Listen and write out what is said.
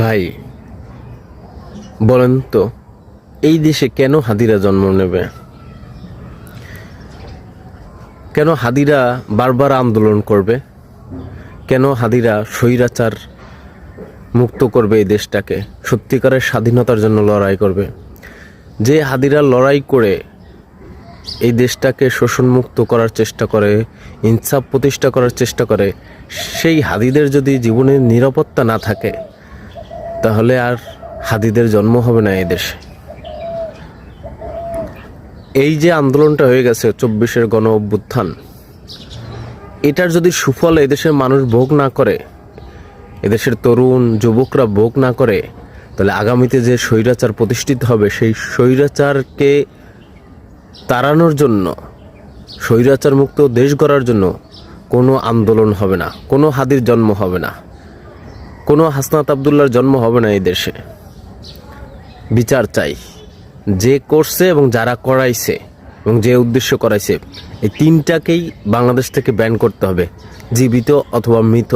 ভাই বলেন তো, এই দেশে কেন হাদিরা জন্ম নেবে? কেন হাদিরা বারবার আন্দোলন করবে? কেন হাদিরা স্বৈরাচার মুক্ত করবে এই দেশটাকে, সত্যিকারের স্বাধীনতার জন্য লড়াই করবে? যে হাদিরা লড়াই করে এই দেশটাকে শোষণমুক্ত করার চেষ্টা করে, ইনসাফ প্রতিষ্ঠা করার চেষ্টা করে, সেই হাদিদের যদি জীবনের নিরাপত্তা না থাকে, তাহলে আর হাদিদের জন্ম হবে না এই দেশে। এই যে আন্দোলনটা হয়ে গেছে 24-এর গণ অভ্যুত্থান, এটার যদি সুফল এদেশের মানুষ ভোগ না করে, এদেশের তরুণ যুবকরা ভোগ না করে, তাহলে আগামীতে যে স্বৈরাচার প্রতিষ্ঠিত হবে, সেই স্বৈরাচারকে তাড়ানোর জন্য, স্বৈরাচার মুক্ত দেশ গড়ার জন্য কোনো আন্দোলন হবে না, কোনো হাদির জন্ম হবে না, কোনো হাসনাত আবদুল্লাহর জন্ম হবে না এই দেশে। বিচার চাই, যে করছে এবং যারা করাইছে এবং যে উদ্দেশ্য করাইছে, এই তিনটাকেই বাংলাদেশ থেকে ব্যান করতে হবে, জীবিত অথবা মৃত।